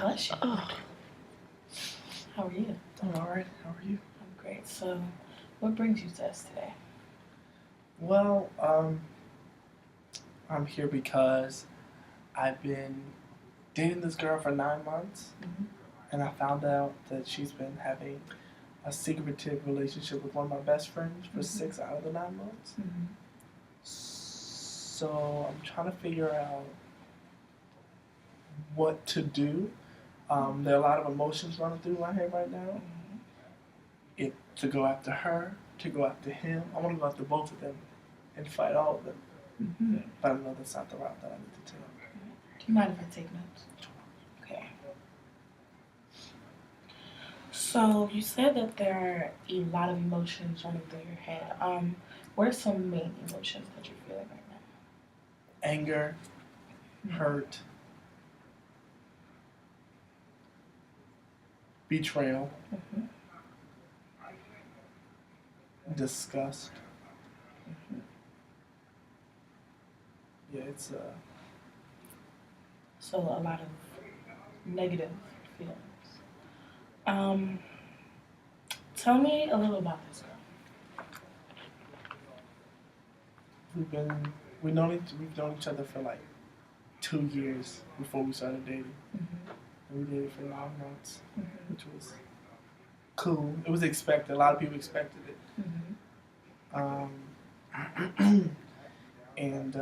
Bless you. Oh, How are you? I'm alright. How are you? I'm great. So, what brings you to us today? Well, I'm here because I've been dating this girl for 9 months, Mhm. and I found out that she's been having a secretive relationship with one of my best friends for Mhm. 6 out of the 9 months. Mm-hmm. So I'm trying to figure out what to do. There are a lot of emotions running through my head right now. It to go after her, to go after him. I want to go after both of them and fight all of them. Mm-hmm. But I know that's not the route that I need to take. Do you mind if I take notes? Okay. So, you said that there are a lot of emotions running through your head. What are some main emotions that you're feeling right Anger, now? hurt, betrayal, Mm-hmm. disgust. Mm-hmm. Yeah, it's So, a lot of negative feelings. Um, Tell me a little about this girl. we've been we've known each other for like 2 years before we started dating. Mm-hmm. And we dated for 9 months, Mm-hmm. which was cool. It was expected. A lot of people expected it. And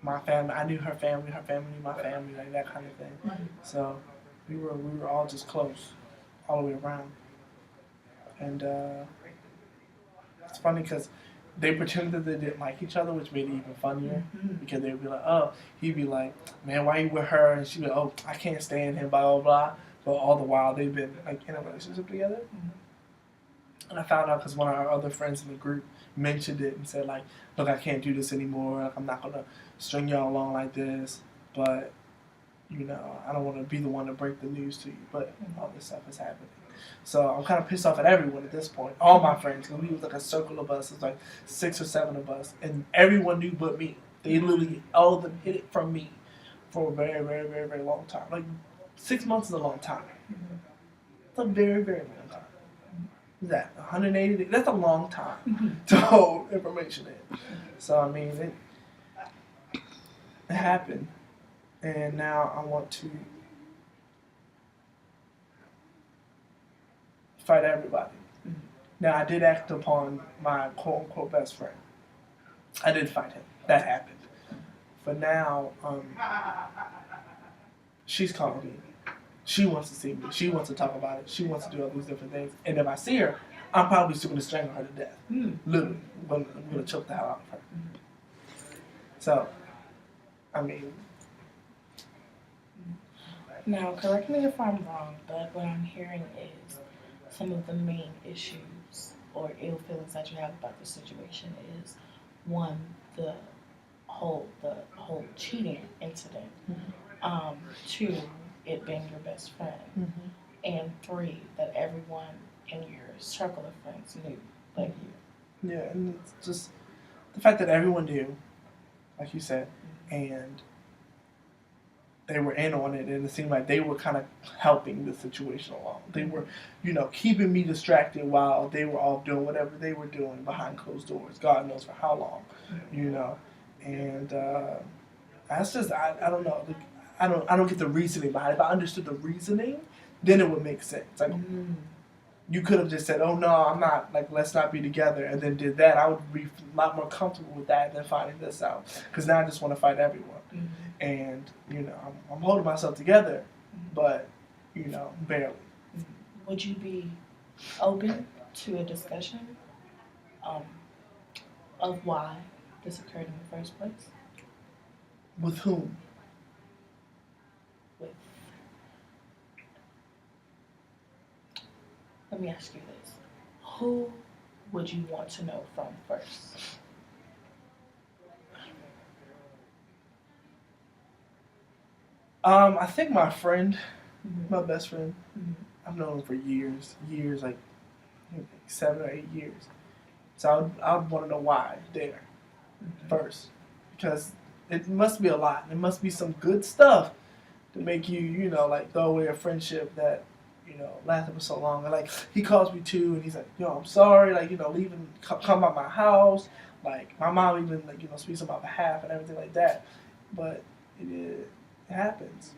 my family, I knew her family knew my family, like that kind of thing. Mm-hmm. So we were all just close, all the way around. And it's funny because they pretended that they didn't like each other, which made it even funnier. Mm-hmm. Because they would be like, oh, he'd be like, man, why you with her? And she'd be like, oh, I can't stand him, blah, blah, blah. But all the while, they've been like in a relationship together. Mm-hmm. And I found out because one of our other friends in the group mentioned it and said, like, look, I can't do this anymore. Like, I'm not going to string y'all along like this. But, you know, I don't want to be the one to break the news to you. But all this stuff is happening. So I'm kind of pissed off at everyone at this point. All my friends. Because we was like a circle of us. It was like 6 or 7 of us. And everyone knew but me. They literally, all of them hid it from me for a very, very, very, very long time. Like, 6 months is a long time. It's a very, very long time. Is that 180 days? That's a long time to hold information in. So I mean, it happened, and now I want to fight everybody. Now I did act upon my quote unquote best friend. I did fight him. That happened. But now she's calling me. She wants to see me. She wants to talk about it. She wants to do all these different things. And if I see her, I'm probably still going to strangle her to death. Literally. I'm going to choke the hell out of her. So, I mean. Now, correct me if I'm wrong, but what I'm hearing is some of the main issues or ill feelings that you have about the situation is one, the whole cheating incident. Two, it being your best friend. And three, that everyone in your circle of friends knew but you. Yeah, and it's just the fact that everyone knew, like you said, and they were in on it, and it seemed like they were kind of helping the situation along. They were, you know, keeping me distracted while they were all doing whatever they were doing behind closed doors. God knows for how long, you know. And that's just I don't know. Like, I don't get the reasoning behind it. If I understood the reasoning, then it would make sense. Like you could have just said, "Oh no, I'm not. Like let's not be together," and then did that. I would be a lot more comfortable with that than finding this out. Because now I just want to fight everyone. And you know, I'm holding myself together, but you know, barely. Would you be open to a discussion of why this occurred in the first place? With whom? With, let me ask you this: who would you want to know from first? I think my friend, my best friend, I've known him for years, like 7 or 8 years. So I'd want to know why there first, because it must be a lot. There must be some good stuff to make you, you know, like throw away a friendship that, you know, lasted for so long. And like he calls me too, and he's like, yo, I'm sorry, like, you know, leaving, come by my house. Like my mom even, like, you know, speaks on my behalf and everything like that. But it happens.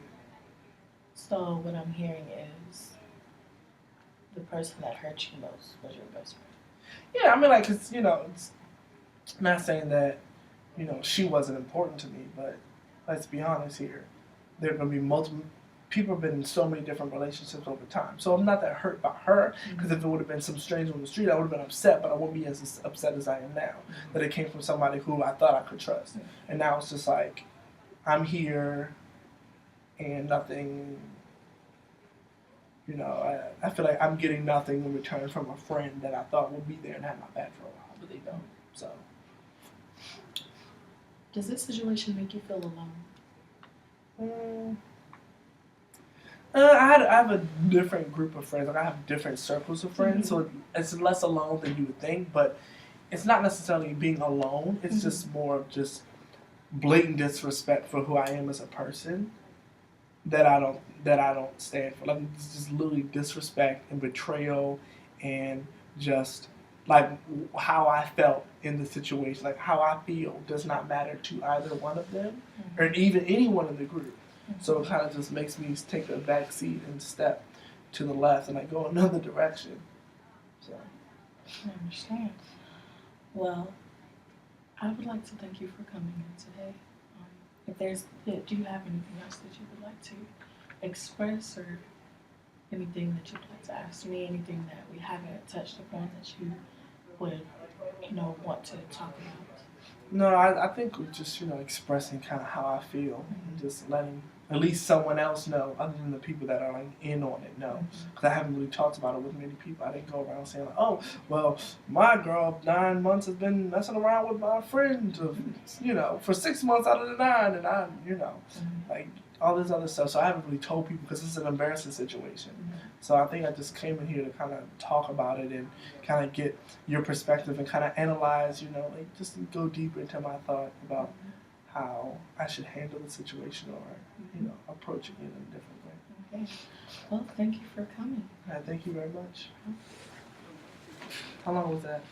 So what I'm hearing is the person that hurt you most was your best friend. Yeah, I mean, like, cause you know, it's not saying that, you know, she wasn't important to me, but let's be honest here. There are gonna be multiple people have been in so many different relationships over time. So I'm not that hurt by her, because if it would have been some stranger on the street, I would have been upset, but I wouldn't be as upset as I am now. That it came from somebody who I thought I could trust, and now it's just like I'm here, and nothing. You know, I feel like I'm getting nothing in return from a friend that I thought would be there and have my back for a while, but they don't. So. Does this situation make you feel alone? I have a different group of friends. Like I have different circles of friends, so it's less alone than you would think. But it's not necessarily being alone. It's just more of just blatant disrespect for who I am as a person that I don't stand for. Like it's just literally disrespect and betrayal, and just like how I felt in the situation, like how I feel does not matter to either one of them, or even anyone in the group. So it kind of just makes me take a back seat and step to the left and like go another direction. So. I understand. Well, I would like to thank you for coming in today. Do you have anything else that you would like to express, or anything that you'd like to ask me, anything that we haven't touched upon that you would, want to talk about? No, I think we're just, expressing kind of how I feel and just letting at least someone else know, other than the people that are like in on it, know. Because I haven't really talked about it with many people. I didn't go around saying like, oh, well, my girl of 9 months has been messing around with my friend, for 6 months out of the 9, and I, like all this other stuff. So I haven't really told people because it's an embarrassing situation. So I think I just came in here to kind of talk about it and kind of get your perspective and kind of analyze, like just go deeper into my thought about how I should handle the situation or, approach it in a different way. Okay. Well, thank you for coming. Thank you very much. How long was that?